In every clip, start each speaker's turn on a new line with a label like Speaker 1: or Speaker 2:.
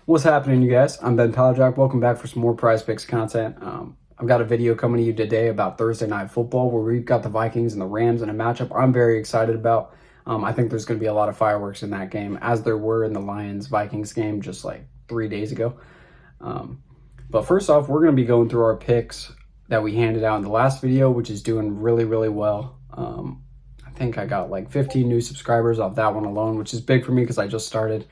Speaker 1: What's happening, you guys? I'm Ben Palajak. Welcome back for some more Prizepicks content. I've got a video coming to you today about Thursday Night Football, where we've got the Vikings and the Rams in a matchup I'm very excited about. I think there's going to be a lot of fireworks in that game, as there were in the Lions-Vikings game just like 3 days ago. But first off, we're going to be going through our picks that we handed out in the last video, which is doing really, really well. I think I got like 15 new subscribers off that one alone, which is big for me because I just started.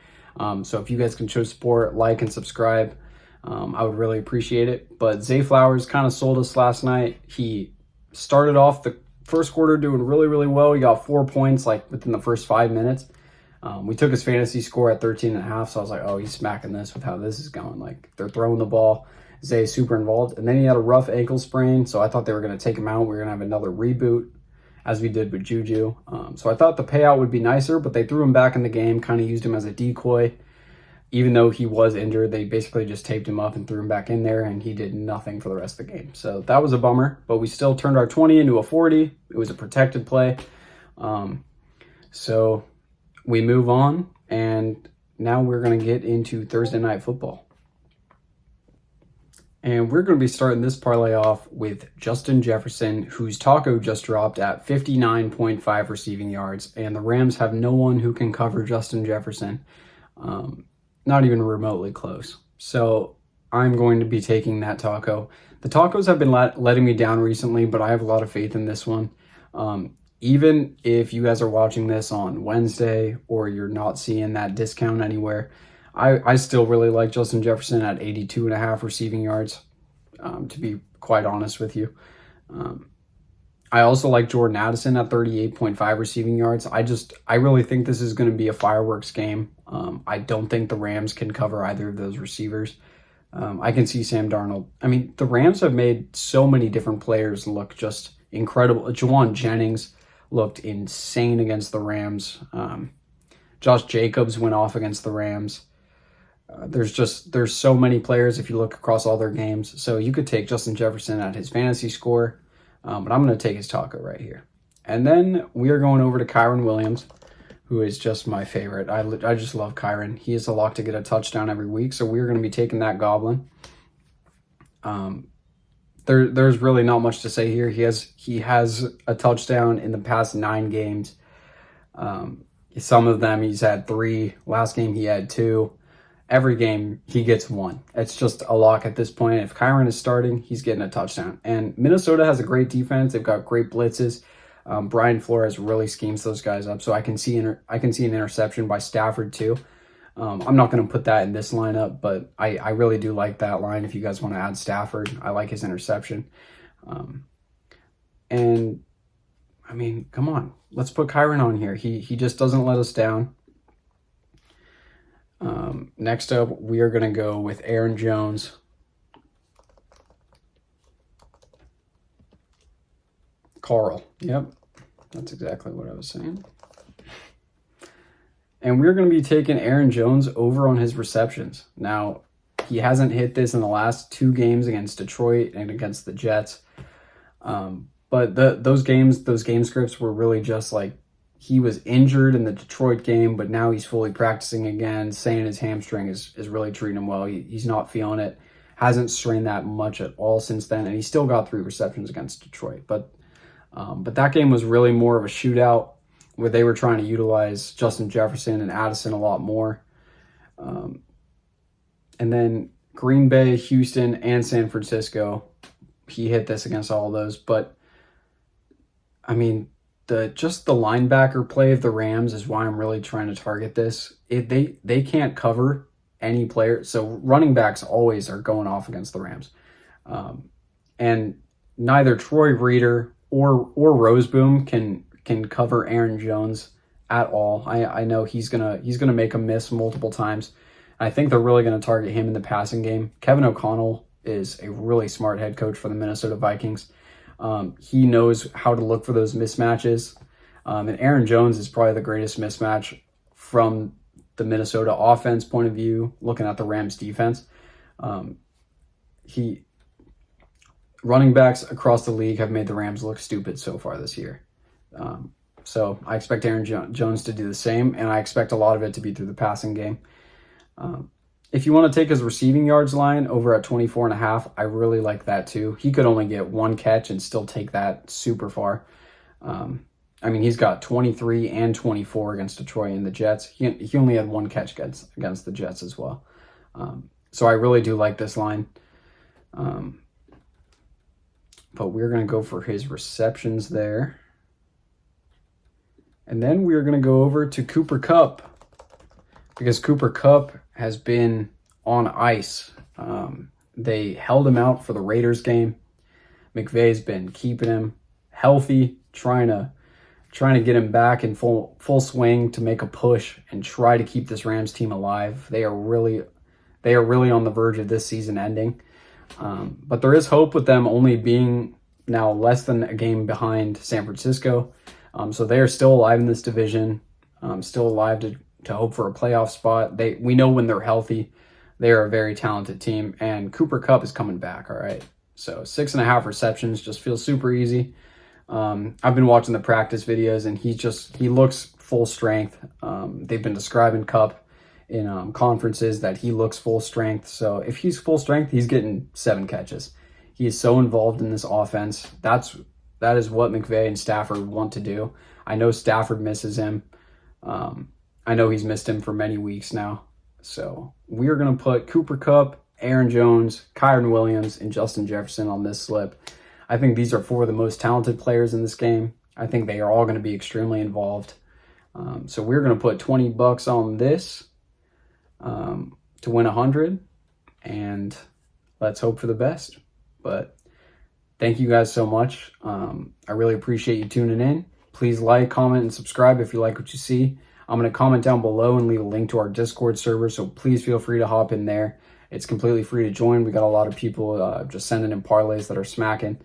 Speaker 1: So if you guys can show support, like and subscribe, I would really appreciate it. But Zay Flowers kind of sold us last night. He started off the first quarter doing really, really well. He got 4 points like within the first 5 minutes. We took his fantasy score at 13.5, so I was like, oh, he's smacking this with how this is going. Like, they're throwing the ball. Zay's super involved. And then he had a rough ankle sprain, so I thought they were going to take him out. We were going to have another reboot, as we did with Juju. So I thought the payout would be nicer, but they threw him back in the game, kind of used him as a decoy. Even though he was injured, they basically just taped him up and threw him back in there, and he did nothing for the rest of the game. So that was a bummer, but we still turned our 20 into a 40. It was a protected play. So we move on, and now we're going to get into Thursday Night Football. And we're going to be starting this parlay off with Justin Jefferson, whose taco just dropped at 59.5 receiving yards. And the Rams have no one who can cover Justin Jefferson, not even remotely close. So I'm going to be taking that taco. The tacos have been letting me down recently, but I have a lot of faith in this one. Even if you guys are watching this on Wednesday or you're not seeing that discount anywhere, I still really like Justin Jefferson at 82.5 receiving yards, to be quite honest with you. I also like Jordan Addison at 38.5 receiving yards. I really think this is going to be a fireworks game. I don't think the Rams can cover either of those receivers. I can see Sam Darnold. I mean, the Rams have made so many different players look just incredible. Juwan Jennings looked insane against the Rams. Josh Jacobs went off against the Rams. There's so many players if you look across all their games. So you could take Justin Jefferson at his fantasy score, but I'm going to take his taco right here. And then we are going over to Kyren Williams, who is just my favorite. I just love Kyren. He is a lock to get a touchdown every week, so we're going to be taking that goblin. There's really not much to say here. He has a touchdown in the past 9 games. Some of them he's had 3. Last game he had 2. Every game, he gets 1. It's just a lock at this point. If Kyren is starting, he's getting a touchdown. And Minnesota has a great defense. They've got great blitzes. Brian Flores really schemes those guys up. So I can see an interception by Stafford too. I'm not going to put that in this lineup, but I really do like that line. If you guys want to add Stafford, I like his interception. And I mean, come on, let's put Kyren on here. He just doesn't let us down. Next up, we are going to go with Aaron Jones. Carl. Yep, that's exactly what I was saying. And we're going to be taking Aaron Jones over on his receptions. Now, he hasn't hit this in the last 2 games against Detroit and against the Jets. But those game scripts were really just like, he was injured in the Detroit game, but now he's fully practicing again, saying his hamstring is really treating him well. He's not feeling it. Hasn't strained that much at all since then, and he still got 3 receptions against Detroit. But that game was really more of a shootout where they were trying to utilize Justin Jefferson and Addison a lot more. And then Green Bay, Houston, and San Francisco, he hit this against all of those. But, I mean, the linebacker play of the Rams is why I'm really trying to target this. They can't cover any player, so running backs always are going off against the Rams. And neither Troy Reader or Roseboom can cover Aaron Jones at all. I know he's gonna make a miss multiple times. I think they're really gonna target him in the passing game. Kevin O'Connell is a really smart head coach for the Minnesota Vikings. He knows how to look for those mismatches. And Aaron Jones is probably the greatest mismatch from the Minnesota offense point of view, looking at the Rams defense. Running backs across the league have made the Rams look stupid so far this year. So I expect Aaron Jones to do the same, and I expect a lot of it to be through the passing game. If you want to take his receiving yards line over at 24.5, I really like that too. He could only get one catch and still take that super far. I mean, he's got 23 and 24 against Detroit and the Jets. He only had one catch against the Jets as well. So I really do like this line. But we're going to go for his receptions there. And then we're going to go over to Cooper Kupp, because Cooper Kupp has been on ice. They held him out for the Raiders game. McVay's been keeping him healthy, trying to get him back in full swing to make a push and try to keep this Rams team alive. They are really on the verge of this season ending. But there is hope with them only being now less than a game behind San Francisco. So they are still alive in this division, still alive to hope for a playoff spot. We know when they're healthy, they are a very talented team, and Cooper Kupp is coming back. All right. So 6.5 receptions just feels super easy. I've been watching the practice videos, and he looks full strength. They've been describing Kupp in conferences that he looks full strength. So if he's full strength, he's getting 7 catches. He is so involved in this offense. That is what McVay and Stafford want to do. I know Stafford misses him. I know he's missed him for many weeks now. So we're going to put Cooper Kupp, Aaron Jones, Kyren Williams, and Justin Jefferson on this slip. I think these are 4 of the most talented players in this game. I think they are all going to be extremely involved. So we're going to put $20 on this to win 100, and let's hope for the best. But thank you guys so much. I really appreciate you tuning in. Please like, comment, and subscribe if you like what you see. I'm going to comment down below and leave a link to our Discord server, so please feel free to hop in there. It's completely free to join. We got a lot of people just sending in parlays that are smacking.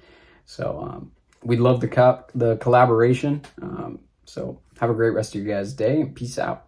Speaker 1: So we'd love the collaboration. So have a great rest of your guys' day, and peace out.